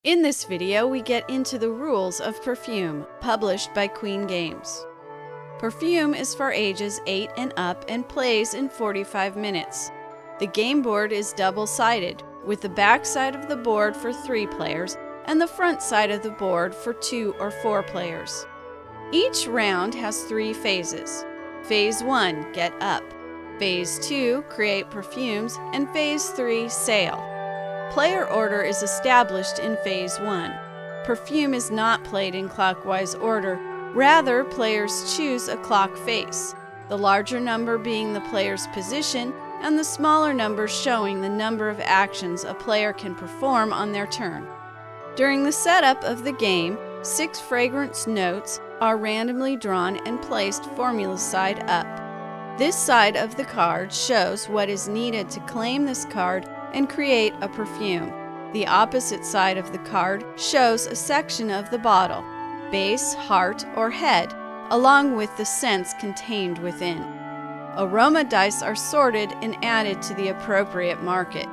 In this video, we get into the rules of Perfume, published by Queen Games. Perfume is for ages 8 and up and plays in 45 minutes. The game board is double-sided, with the back side of the board for 3 players and the front side of the board for 2 or 4 players. Each round has 3 phases. Phase 1, Get Up. Phase 2, Create Perfumes, and Phase 3, Sail. Player order is established in Phase 1. Perfume is not played in clockwise order. Rather, players choose a clock face, the larger number being the player's position and the smaller number showing the number of actions a player can perform on their turn. During the setup of the game, 6 fragrance notes are randomly drawn and placed formula side up. This side of the card shows what is needed to claim this card and create a perfume. The opposite side of the card shows a section of the bottle, base, heart, or head, along with the scents contained within. Aroma dice are sorted and added to the appropriate market.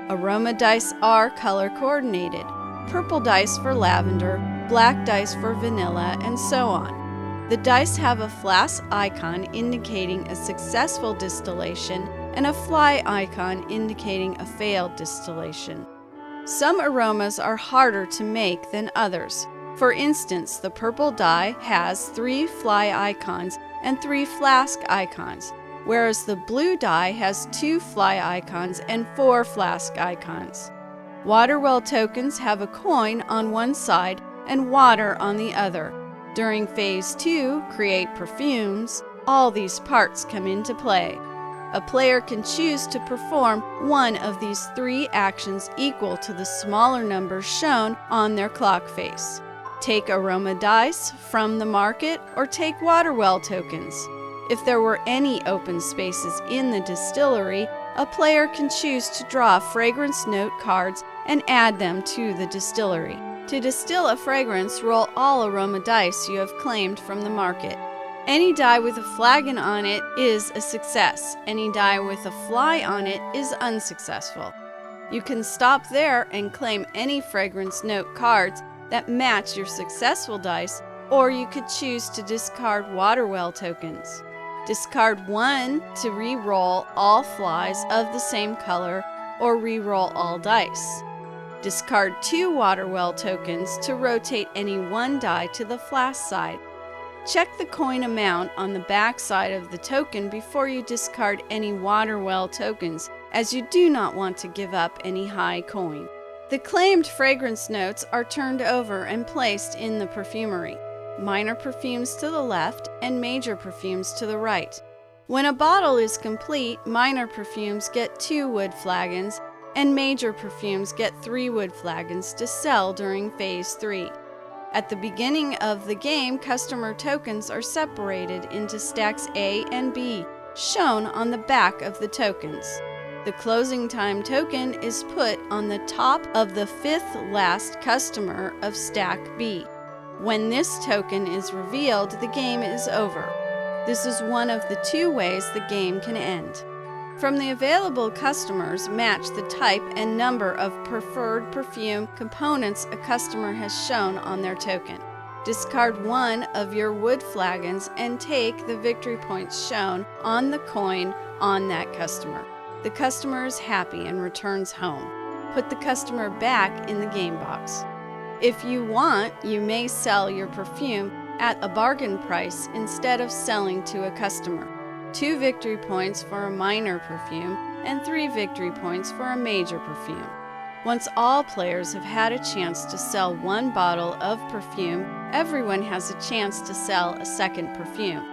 Aroma dice are color coordinated: purple dice for lavender, black dice for vanilla, and so on. The dice have a flask icon indicating a successful distillation and a fly icon indicating a failed distillation. Some aromas are harder to make than others. For instance, the purple die has 3 fly icons and 3 flask icons, whereas the blue die has 2 fly icons and 4 flask icons. Water well tokens have a coin on one side and water on the other. During Phase 2, Create Perfumes, all these parts come into play. A player can choose to perform one of these 3 actions equal to the smaller numbers shown on their clock face. Take aroma dice from the market or take water well tokens. If there were any open spaces in the distillery, a player can choose to draw fragrance note cards and add them to the distillery. To distill a fragrance, roll all aroma dice you have claimed from the market. Any die with a flagon on it is a success. Any die with a fly on it is unsuccessful. You can stop there and claim any fragrance note cards that match your successful dice, or you could choose to discard water well tokens. Discard 1 to re-roll all flies of the same color, or re-roll all dice. Discard 2 water well tokens to rotate any 1 die to the flask side. Check the coin amount on the back side of the token before you discard any water well tokens, as you do not want to give up any high coin. The claimed fragrance notes are turned over and placed in the perfumery. Minor perfumes to the left and major perfumes to the right. When a bottle is complete, minor perfumes get 2 wood flagons and major perfumes get 3 wood flagons to sell during Phase 3. At the beginning of the game, customer tokens are separated into stacks A and B, shown on the back of the tokens. The closing time token is put on the top of the 5th last customer of stack B. When this token is revealed, the game is over. This is one of the 2 ways the game can end. From the available customers, match the type and number of preferred perfume components a customer has shown on their token. Discard 1 of your wood flagons and take the victory points shown on the coin on that customer. The customer is happy and returns home. Put the customer back in the game box. If you want, you may sell your perfume at a bargain price instead of selling to a customer. 2 victory points for a minor perfume and 3 victory points for a major perfume. Once all players have had a chance to sell 1 bottle of perfume, everyone has a chance to sell a second perfume.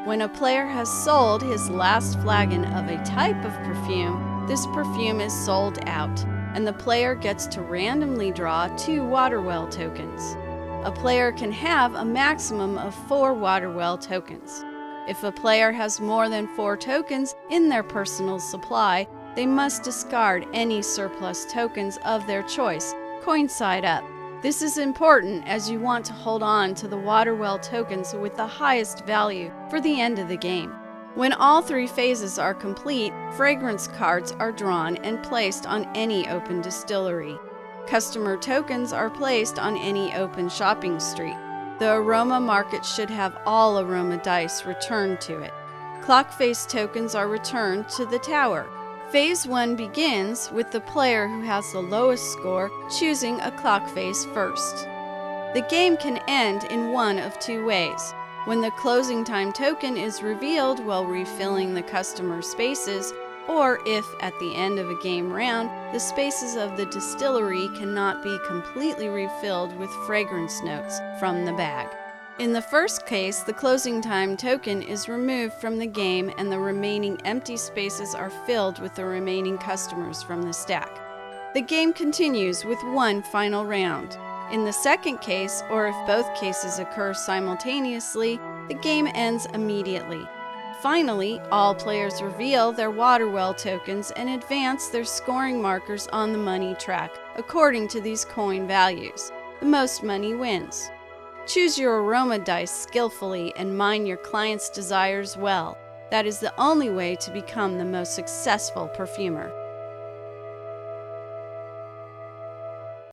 When a player has sold his last flagon of a type of perfume, this perfume is sold out, and the player gets to randomly draw 2 water well tokens. A player can have a maximum of 4 water well tokens. If a player has more than 4 tokens in their personal supply, they must discard any surplus tokens of their choice, coin side up. This is important as you want to hold on to the water well tokens with the highest value for the end of the game. When all 3 phases are complete, fragrance cards are drawn and placed on any open distillery. Customer tokens are placed on any open shopping street. The aroma market should have all aroma dice returned to it. Clock face tokens are returned to the tower. Phase 1 begins with the player who has the lowest score choosing a clock face first. The game can end in one of two ways. When the closing time token is revealed while refilling the customer's spaces, or if, at the end of a game round, the spaces of the distillery cannot be completely refilled with fragrance notes from the bag. In the first case, the closing time token is removed from the game and the remaining empty spaces are filled with the remaining customers from the stack. The game continues with one final round. In the second case, or if both cases occur simultaneously, the game ends immediately. Finally, all players reveal their water well tokens and advance their scoring markers on the money track according to these coin values. The most money wins. Choose your aroma dice skillfully and mine your client's desires well. That is the only way to become the most successful perfumer.